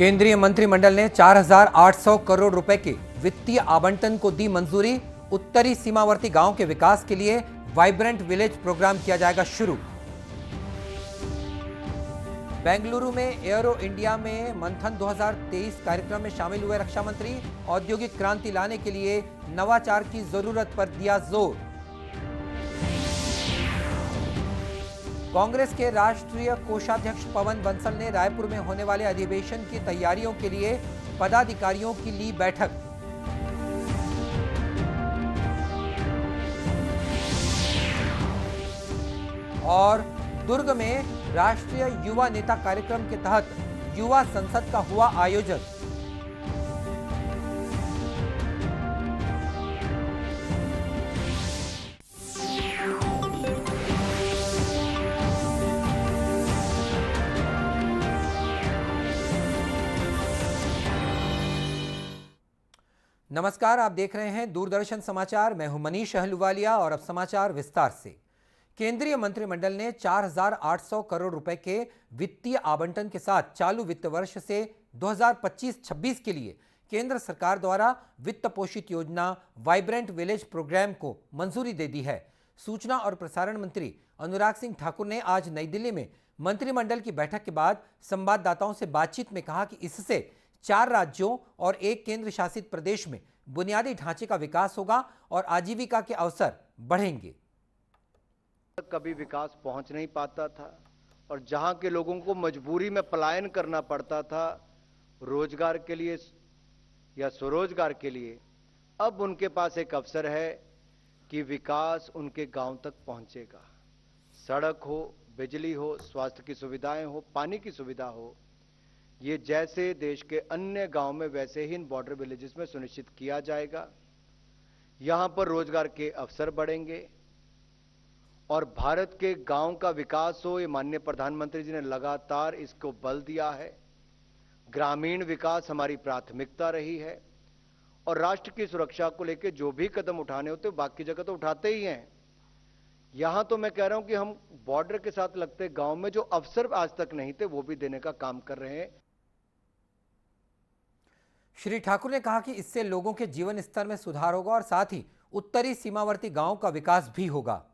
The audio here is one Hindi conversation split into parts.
केंद्रीय मंत्रिमंडल ने 4,800 करोड़ रुपए के वित्तीय आवंटन को दी मंजूरी। उत्तरी सीमावर्ती गांव के विकास के लिए वाइब्रेंट विलेज प्रोग्राम किया जाएगा शुरू। बेंगलुरु में एयरो इंडिया में मंथन 2023 कार्यक्रम में शामिल हुए रक्षा मंत्री। औद्योगिक क्रांति लाने के लिए नवाचार की जरूरत पर दिया जोर। कांग्रेस के राष्ट्रीय कोषाध्यक्ष पवन बंसल ने रायपुर में होने वाले अधिवेशन की तैयारियों के लिए पदाधिकारियों की ली बैठक। और दुर्ग में राष्ट्रीय युवा नेता कार्यक्रम के तहत युवा संसद का हुआ आयोजन। नमस्कार, आप देख रहे हैं दूरदर्शन समाचार। मैं हूं मनीष अहलुवालिया और अब समाचार विस्तार से। केंद्रीय मंत्रिमंडल ने 4,800 करोड़ रुपए के वित्तीय आवंटन के साथ चालू वित्त वर्ष से 2025-26 के लिए केंद्र सरकार द्वारा वित्त पोषित योजना वाइब्रेंट विलेज प्रोग्राम को मंजूरी दे दी है। सूचना और प्रसारण मंत्री अनुराग सिंह ठाकुर ने आज नई दिल्ली में मंत्रिमंडल की बैठक के बाद संवाददाताओं से बातचीत में कहा कि इससे 4 राज्यों और 1 केंद्र शासित प्रदेश में बुनियादी ढांचे का विकास होगा और आजीविका के अवसर बढ़ेंगे। कभी विकास पहुंच नहीं पाता था और जहां के लोगों को मजबूरी में पलायन करना पड़ता था रोजगार के लिए या स्वरोजगार के लिए, अब उनके पास एक अवसर है कि विकास उनके गांव तक पहुंचेगा। सड़क हो, बिजली हो, स्वास्थ्य की सुविधाएं हो, पानी की सुविधा हो, ये जैसे देश के अन्य गांव में वैसे ही इन बॉर्डर विलेजेस में सुनिश्चित किया जाएगा। यहां पर रोजगार के अवसर बढ़ेंगे और भारत के गांव का विकास हो, ये माननीय प्रधानमंत्री जी ने लगातार इसको बल दिया है। ग्रामीण विकास हमारी प्राथमिकता रही है और राष्ट्र की सुरक्षा को लेकर जो भी कदम उठाने होते बाकी जगह तो उठाते ही हैं। यहां तो मैं कह रहा हूं कि हम बॉर्डर के साथ लगते गांव में जो अवसर आज तक नहीं थे वो भी देने का काम कर रहे हैं। श्री ठाकुर ने कहा कि इससे लोगों के जीवन स्तर में सुधार होगा और साथ ही उत्तरी सीमावर्ती गांवों का विकास भी होगा।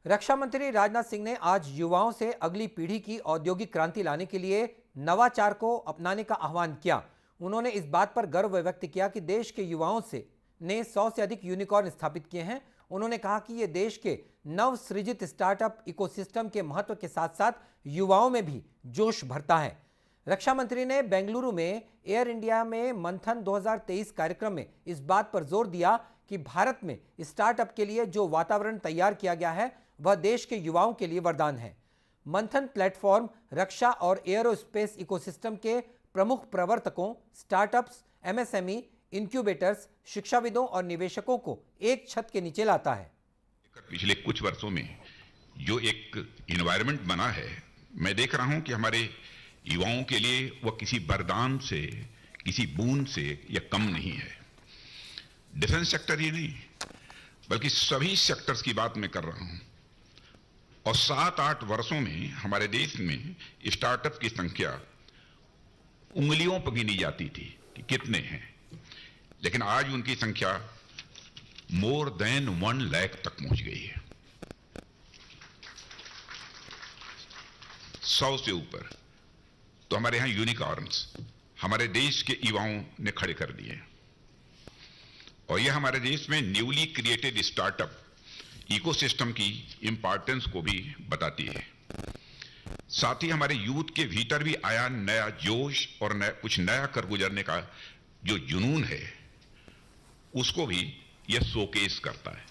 रक्षा मंत्री राजनाथ सिंह ने आज युवाओं से अगली पीढ़ी की औद्योगिक क्रांति लाने के लिए नवाचार को अपनाने का आह्वान किया। उन्होंने इस बात पर गर्व व्यक्त किया कि देश के युवाओं ने 100 से अधिक यूनिकॉर्न स्थापित किए हैं। उन्होंने कहा कि यह देश के नव सृजित स्टार्टअप इकोसिस्टम के महत्व के साथ साथ युवाओं में भी जोश भरता है। रक्षा मंत्री ने बेंगलुरु में एयर इंडिया में मंथन 2023 कार्यक्रम में इस बात पर जोर दिया कि भारत में स्टार्टअप के लिए जो वातावरण तैयार किया गया है वह देश के युवाओं के लिए वरदान है। मंथन प्लेटफॉर्म रक्षा और एयरोस्पेस इकोसिस्टम के प्रमुख प्रवर्तकों, स्टार्टअप्स, एमएसएमई, इंक्यूबेटर्स, शिक्षाविदों और निवेशकों को एक छत के नीचे लाता है। पिछले कुछ वर्षों में जो एक एनवायरनमेंट बना है, मैं देख रहा हूं कि हमारे युवाओं के लिए वह किसी वरदान से, किसी बूंद से या कम नहीं है। डिफेंस सेक्टर ही नहीं बल्कि सभी सेक्टर्स की बात मैं कर रहा हूं और 7-8 वर्षों में हमारे देश में स्टार्टअप की संख्या उंगलियों पर गिनी जाती थी कि कितने हैं, लेकिन आज उनकी संख्या मोर देन 1 लाख तक पहुंच गई है। 100 से ऊपर तो हमारे यहां यूनिकॉर्न्स हमारे देश के युवाओं ने खड़े कर दिए और यह हमारे देश में न्यूली क्रिएटेड स्टार्टअप इकोसिस्टम की इंपॉर्टेंस को भी बताती है। साथ ही हमारे यूथ के भीतर भी आया नया जोश और कुछ नया कर गुजरने का जो जुनून है उसको भी यह शोकेस करता है।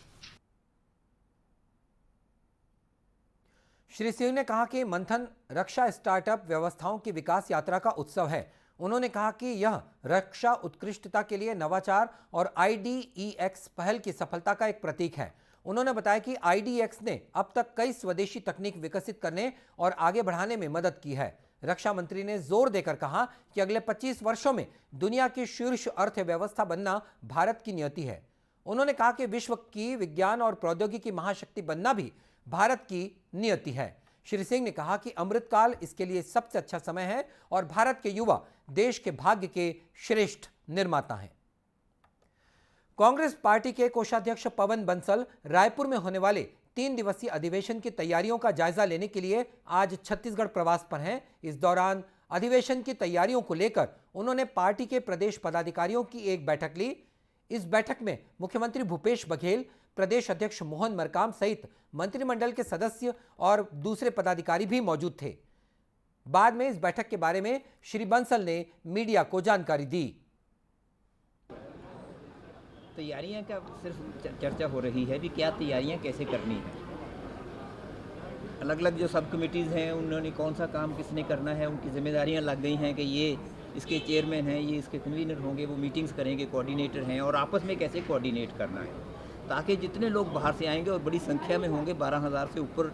श्री सिंह ने कहा कि मंथन रक्षा स्टार्टअप व्यवस्थाओं की विकास यात्रा का उत्सव है। उन्होंने कहा कि यह रक्षा उत्कृष्टता के लिए नवाचार और IDEX पहल की सफलता का एक प्रतीक है। उन्होंने बताया कि IDEX ने अब तक कई स्वदेशी तकनीक विकसित करने और आगे बढ़ाने में मदद की है। रक्षा मंत्री ने जोर देकर कहा कि अगले 25 वर्षों में दुनिया की शीर्ष अर्थव्यवस्था बनना भारत की नियति है। उन्होंने कहा कि विश्व की विज्ञान और प्रौद्योगिकी महाशक्ति बनना भी भारत की नियति है। श्री सिंह ने कहा कि अमृतकाल इसके लिए सबसे अच्छा समय है और भारत के युवा देश के भाग्य के श्रेष्ठ निर्माता हैं। कांग्रेस पार्टी के कोषाध्यक्ष पवन बंसल रायपुर में होने वाले 3 दिवसीय अधिवेशन की तैयारियों का जायजा लेने के लिए आज छत्तीसगढ़ प्रवास पर हैं। इस दौरान अधिवेशन की तैयारियों को लेकर उन्होंने पार्टी के प्रदेश पदाधिकारियों की एक बैठक ली। इस बैठक में मुख्यमंत्री भूपेश बघेल, प्रदेश अध्यक्ष मोहन मरकाम सहित मंत्रिमंडल के सदस्य और दूसरे पदाधिकारी भी मौजूद थे। बाद में इस बैठक के बारे में श्री बंसल ने मीडिया को जानकारी दी। तैयारियां का सिर्फ चर्चा हो रही है कि क्या तैयारियां कैसे करनी है। अलग अलग जो सब कमेटीज़ हैं उन्होंने कौन सा काम किसने करना है, उनकी जिम्मेदारियां लग गई हैं कि ये इसके चेयरमैन हैं, ये इसके कन्वीनर होंगे, वो मीटिंग्स करेंगे, कोऑर्डिनेटर हैं, और आपस में कैसे कोऑर्डिनेट करना है ताकि जितने लोग बाहर से आएंगे और बड़ी संख्या में होंगे, 12,000 से ऊपर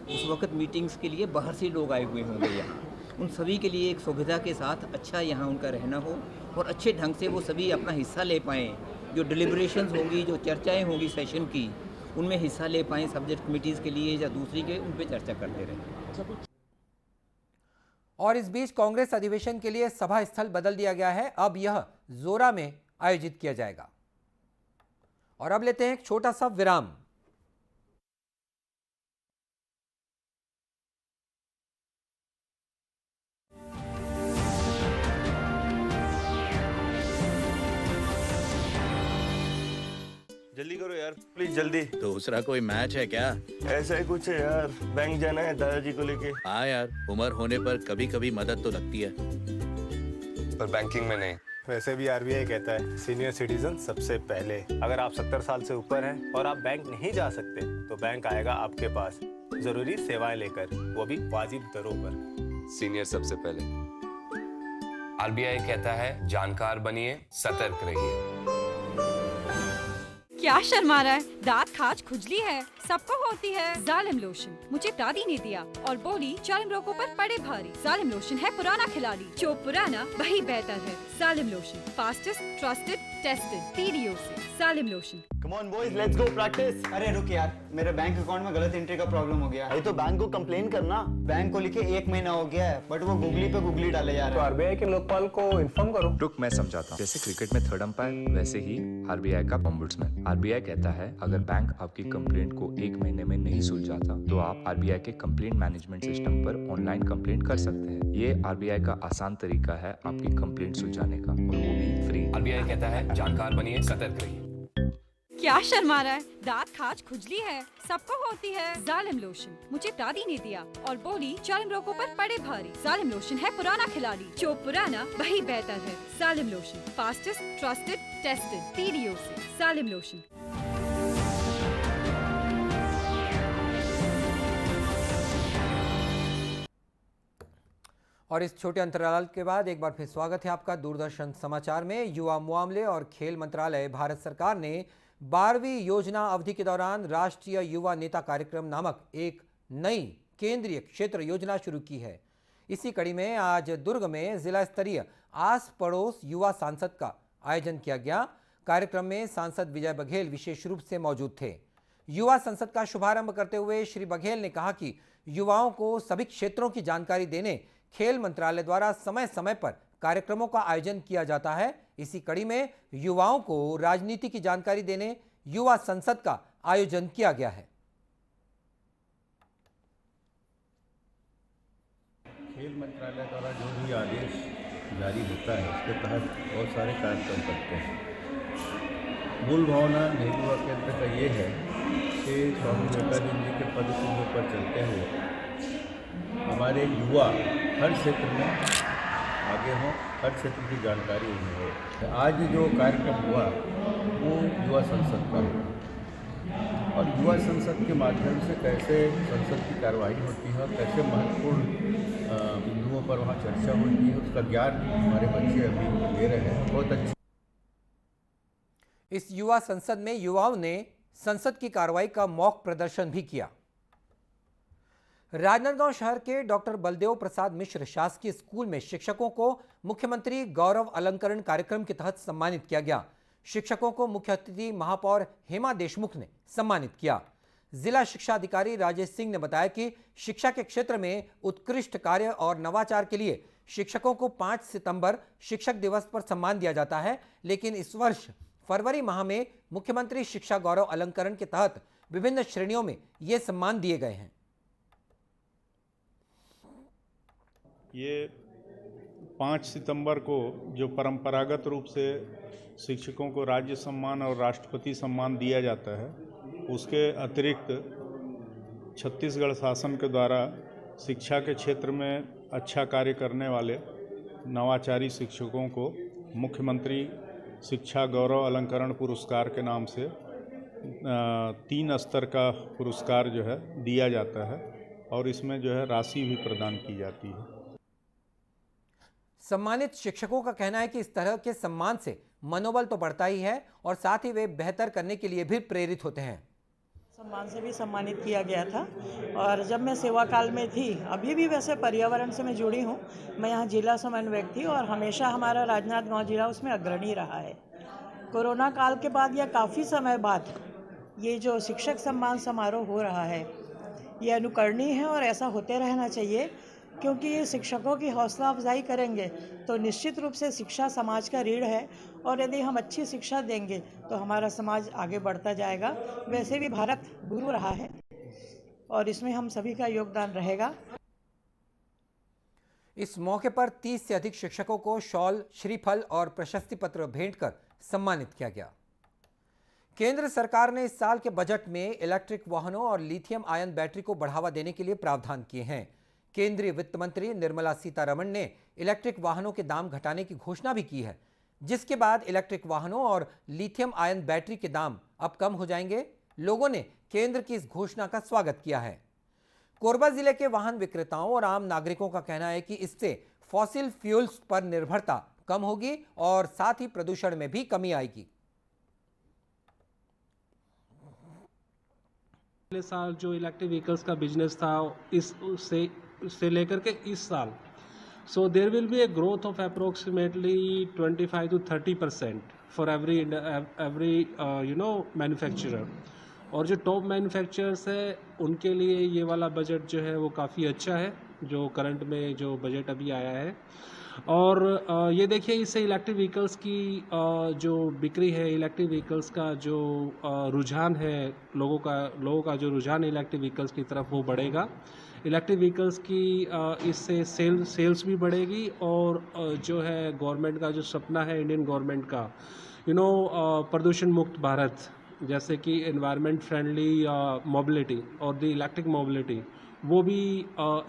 उस वक्त मीटिंग्स के लिए बाहर से लोग आए हुए होंगे यहाँ, उन सभी के लिए एक सुविधा के साथ अच्छा यहाँ उनका रहना हो और अच्छे ढंग से वो सभी अपना हिस्सा ले पाएँ। जो डिलिब्रेशंस होंगी, जो चर्चाएं होंगी सेशन की, उनमें हिस्सा ले पाएँ सब्जेक्ट कमेटीज़ के लिए या दूसरी के, उन पर चर्चा करते रहें। और इस बीच कांग्रेस अधिवेशन के लिए सभा स्थल बदल दिया गया है। अब यह जोरा में आयोजित किया जाएगा। और अब लेते हैं एक छोटा सा विराम। जल्दी करो यार, प्लीज जल्दी। दूसरा कोई मैच है क्या? ऐसा ही कुछ है यार, बैंक जाना है दादाजी को लेके। हाँ यार, उम्र होने पर कभी कभी मदद तो लगती है, पर बैंकिंग में नहीं। वैसे भी आरबीआई कहता है सीनियर सिटीजन सबसे पहले। अगर आप 70 साल से ऊपर हैं और आप बैंक नहीं जा सकते तो बैंक आएगा आपके पास जरूरी सेवाएं लेकर, वो भी वाजिब दरों पर। सीनियर सबसे पहले। आरबीआई कहता है जानकार बनिए, सतर्क रहिए। क्या शर्मा रहा है? दांत खाज खुजली है, सबको होती है। जालिम लोशन मुझे दादी ने दिया और बोली जालिम रोगों पर पड़े भारी। जालिम लोशन है पुराना खिलाड़ी, जो पुराना वही बेहतर है। जालिम lotion, fastest, trusted, tested, PDO से। जालिम lotion. Come on boys, let's go practice. अरे रुक यार, मेरे बैंक अकाउंट में गलत एंट्री का प्रॉब्लम हो गया। अरे तो बैंक को कंप्लेन करना। बैंक को लिखे 1 महीना हो गया है, बट वो गूगली पे गूगली डाले जा रहे हैं। तो आरबीआई के लोकपाल को इन्फॉर्म करो। रुक, मैं समझाता हूँ। जैसे क्रिकेट में थर्ड अंपायर, वैसे ही आरबीआई का ओम्बुड्समैन। आरबीआई कहता है अगर बैंक आपकी कंप्लेंट को 1 महीने में नहीं सुलझाता तो आप आरबीआई के कंप्लेंट मैनेजमेंट सिस्टम पर ऑनलाइन कंप्लेंट कर सकते हैं। ये आरबीआई का आसान तरीका है आपकी कंप्लेंट सुलझाने का, और वो भी फ्री। आरबीआई कहता है जानकार बनिए, सतर्क रहिए। क्या शर्मा रहा है? दांत खाज खुजली है, सबको होती है। जालिम लोशन मुझे दादी ने दिया और बोली जालिम रोगों पर पड़े भारी। जालिम लोशन है पुराना खिलाड़ी, जो पुराना वही बेहतर है। जालिम lotion, fastest, trusted, tested, PDO से। जालिम लोशन। और इस छोटे अंतराल के बाद एक बार फिर स्वागत है आपका दूरदर्शन समाचार में। युवा मामले और खेल मंत्रालय भारत सरकार ने 12वीं योजना अवधि के दौरान राष्ट्रीय युवा नेता कार्यक्रम नामक एक नई केंद्रीय क्षेत्र योजना शुरू की है। इसी कड़ी में आज दुर्ग में जिला स्तरीय आस पड़ोस युवा सांसद का आयोजन किया गया। कार्यक्रम में सांसद विजय बघेल विशेष रूप से मौजूद थे। युवा संसद का शुभारंभ करते हुए श्री बघेल ने कहा कि युवाओं को सभी क्षेत्रों की जानकारी देने खेल मंत्रालय द्वारा समय समय पर कार्यक्रमों का आयोजन किया जाता है। इसी कड़ी में युवाओं को राजनीति की जानकारी देने युवा संसद का आयोजन किया गया है। खेल मंत्रालय द्वारा जो भी आदेश जारी होता है उसके तहत बहुत सारे कार्यक्रम करते हैं। मूल भावना नेहरू युवा केंद्र का ये है कि स्वामी विवेकानंद जी के पद चिन्ह पर चलते हुए हमारे युवा हर क्षेत्र में आगे हों, हर क्षेत्र की जानकारी उन्हें हो। आज जो कार्यक्रम हुआ वो युवा संसद का हुआ और युवा संसद के माध्यम से कैसे संसद की कार्रवाई होती है और कैसे महत्वपूर्ण बिंदुओं पर वहाँ चर्चा होती है, उसका ज्ञान हमारे बच्चे अभी ले रहे हैं। बहुत अच्छी। इस युवा संसद में युवाओं ने संसद की कार्रवाई का मॉक प्रदर्शन भी किया। राजनांदगांव शहर के डॉक्टर बलदेव प्रसाद मिश्र शासकीय स्कूल में शिक्षकों को मुख्यमंत्री गौरव अलंकरण कार्यक्रम के तहत सम्मानित किया गया। शिक्षकों को मुख्य अतिथि महापौर हेमा देशमुख ने सम्मानित किया। जिला शिक्षा अधिकारी राजेश सिंह ने बताया कि शिक्षा के क्षेत्र में उत्कृष्ट कार्य और नवाचार के लिए शिक्षकों को 5 सितंबर शिक्षक दिवस पर सम्मान दिया जाता है, लेकिन इस वर्ष फरवरी माह में मुख्यमंत्री शिक्षा गौरव अलंकरण के तहत विभिन्न श्रेणियों में ये सम्मान दिए गए हैं। ये 5 सितंबर को जो परंपरागत रूप से शिक्षकों को राज्य सम्मान और राष्ट्रपति सम्मान दिया जाता है, उसके अतिरिक्त छत्तीसगढ़ शासन के द्वारा शिक्षा के क्षेत्र में अच्छा कार्य करने वाले नवाचारी शिक्षकों को मुख्यमंत्री शिक्षा गौरव अलंकरण पुरस्कार के नाम से 3 स्तर का पुरस्कार जो है दिया जाता है और इसमें जो है राशि भी प्रदान की जाती है। सम्मानित शिक्षकों का कहना है कि इस तरह के सम्मान से मनोबल तो बढ़ता ही है और साथ ही वे बेहतर करने के लिए भी प्रेरित होते हैं। सम्मान से भी सम्मानित किया गया था और जब मैं सेवा काल में थी, अभी भी वैसे पर्यावरण से मैं जुड़ी हूँ, मैं यहाँ जिला समन्वयक थी और हमेशा हमारा राजनांदगांव जिला उसमें अग्रणी रहा है। कोरोना काल के बाद या काफ़ी समय बाद ये जो शिक्षक सम्मान समारोह हो रहा है, ये अनुकरणीय है और ऐसा होते रहना चाहिए, क्योंकि ये शिक्षकों की हौसला अफजाई करेंगे तो निश्चित रूप से शिक्षा समाज का रीढ़ है और यदि हम अच्छी शिक्षा देंगे तो हमारा समाज आगे बढ़ता जाएगा। वैसे भी भारत गुरु रहा है और इसमें हम सभी का योगदान रहेगा। इस मौके पर 30 से अधिक शिक्षकों को शॉल, श्रीफल और प्रशस्ति पत्र भेंट कर सम्मानित किया गया। केंद्र सरकार ने इस साल के बजट में इलेक्ट्रिक वाहनों और लिथियम आयन बैटरी को बढ़ावा देने के लिए प्रावधान किए हैं। केंद्रीय वित्त मंत्री निर्मला सीतारमण ने इलेक्ट्रिक वाहनों के दाम घटाने की घोषणा भी की है, जिसके बाद इलेक्ट्रिक वाहनों और लिथियम आयन बैटरी के दाम अब कम हो जाएंगे। लोगों ने केंद्र की इस घोषणा का स्वागत किया है। कोरबा जिले के वाहन विक्रेताओं और आम नागरिकों का कहना है कि इससे फॉसिल फ्यूल्स पर निर्भरता कम होगी और साथ ही प्रदूषण में भी कमी आएगी। पिछले साल जो इलेक्ट्रिक व्हीकल्स का बिजनेस था इससे लेकर के इस साल, so there will be a growth of approximately 25 to 30% for every manufacturer. और जो टॉप मैन्युफैक्चरर्स है उनके लिए ये वाला बजट जो है वो काफ़ी अच्छा है, जो करंट में जो बजट अभी आया है। और ये देखिए, इससे इलेक्ट्रिक व्हीकल्स की जो बिक्री है, इलेक्ट्रिक व्हीकल्स का जो रुझान है, लोगों का जो रुझान है इलेक्ट्रिक व्हीकल्स की तरफ वो बढ़ेगा। इलेक्ट्रिक व्हीकल्स की इससे सेल्स भी बढ़ेगी और जो है गवर्नमेंट का जो सपना है इंडियन गवर्नमेंट का, प्रदूषण मुक्त भारत, जैसे कि एनवायरनमेंट फ्रेंडली मोबिलिटी और द इलेक्ट्रिक मोबिलिटी, वो भी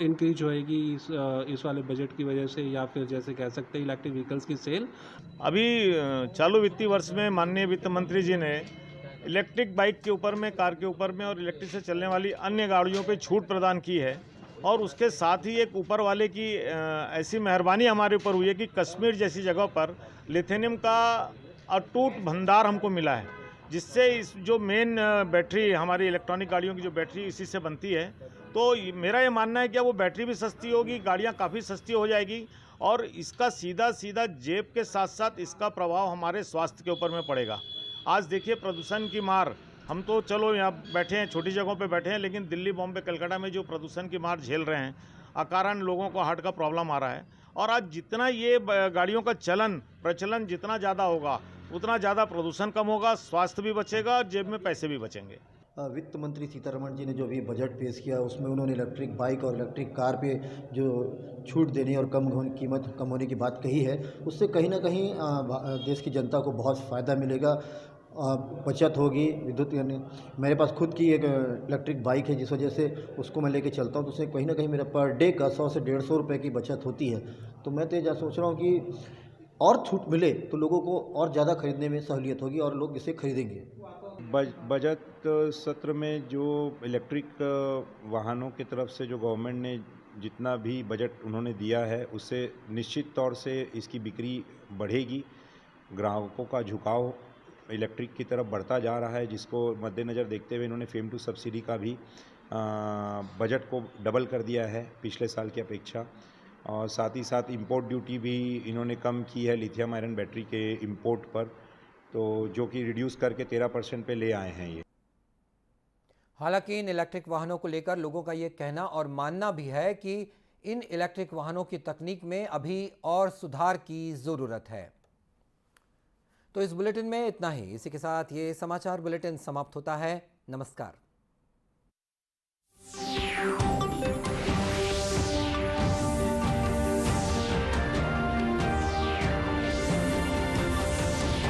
इंक्रीज होएगी इस वाले बजट की वजह से, या फिर जैसे कह सकते हैं इलेक्ट्रिक व्हीकल्स की सेल। अभी चालू वित्तीय वर्ष में माननीय वित्त मंत्री जी ने इलेक्ट्रिक बाइक के ऊपर में, कार के ऊपर में और इलेक्ट्रिक से चलने वाली अन्य गाड़ियों पे छूट प्रदान की है। और उसके साथ ही एक ऊपर वाले की ऐसी मेहरबानी हमारे ऊपर हुई है कि कश्मीर जैसी जगह पर लिथियम का अटूट भंडार हमको मिला है, जिससे इस जो मेन बैटरी हमारी इलेक्ट्रॉनिक गाड़ियों की जो बैटरी इसी से बनती है, तो मेरा ये मानना है कि वो बैटरी भी सस्ती होगी, गाड़ियाँ काफ़ी सस्ती हो जाएगी और इसका सीधा जेब के साथ साथ इसका प्रभाव हमारे स्वास्थ्य के ऊपर में पड़ेगा। आज देखिए प्रदूषण की मार, हम तो चलो यहाँ बैठे हैं, छोटी जगहों पे बैठे हैं, लेकिन दिल्ली, बॉम्बे, कलकत्ता में जो प्रदूषण की मार झेल रहे हैं, अकारण लोगों को हार्ट का प्रॉब्लम आ रहा है। और आज जितना ये गाड़ियों का प्रचलन जितना ज़्यादा होगा उतना ज़्यादा प्रदूषण कम होगा, स्वास्थ्य भी बचेगा और जेब में पैसे भी बचेंगे। वित्त मंत्री सीतारमण जी ने जो भी बजट पेश किया उसमें उन्होंने इलेक्ट्रिक बाइक और इलेक्ट्रिक कार पे जो छूट देने और कीमत कम होने की बात कही है, उससे कहीं ना कहीं देश की जनता को बहुत फ़ायदा मिलेगा, बचत होगी विद्युत। यानी मेरे पास खुद की एक इलेक्ट्रिक बाइक है, जिस वजह से उसको मैं लेके चलता हूँ, तो उससे कहीं ना कहीं मेरा पर डे का 100 से 150 रुपये की बचत होती है। तो मैं तो ये सोच रहा हूँ कि और छूट मिले तो लोगों को और ज़्यादा खरीदने में सहूलियत होगी और लोग इसे खरीदेंगे। बजट सत्र में जो इलेक्ट्रिक वाहनों की तरफ से जो गवर्नमेंट ने जितना भी बजट उन्होंने दिया है, उससे निश्चित तौर से इसकी बिक्री बढ़ेगी। ग्राहकों का झुकाव इलेक्ट्रिक की तरफ बढ़ता जा रहा है, जिसको मद्देनज़र देखते हुए इन्होंने फेम टू सब्सिडी का भी बजट को डबल कर दिया है पिछले साल की अपेक्षा। और साथ ही साथ इंपोर्ट ड्यूटी भी इन्होंने कम की है लिथियम आयरन बैटरी के इंपोर्ट पर, तो जो कि रिड्यूस करके 13% पे ले आए हैं ये। हालांकि इन इलेक्ट्रिक वाहनों को लेकर लोगों का ये कहना और मानना भी है कि इन इलेक्ट्रिक वाहनों की तकनीक में अभी और सुधार की ज़रूरत है। तो इस बुलेटिन में इतना ही। इसी के साथ ये समाचार बुलेटिन समाप्त होता है। नमस्कार।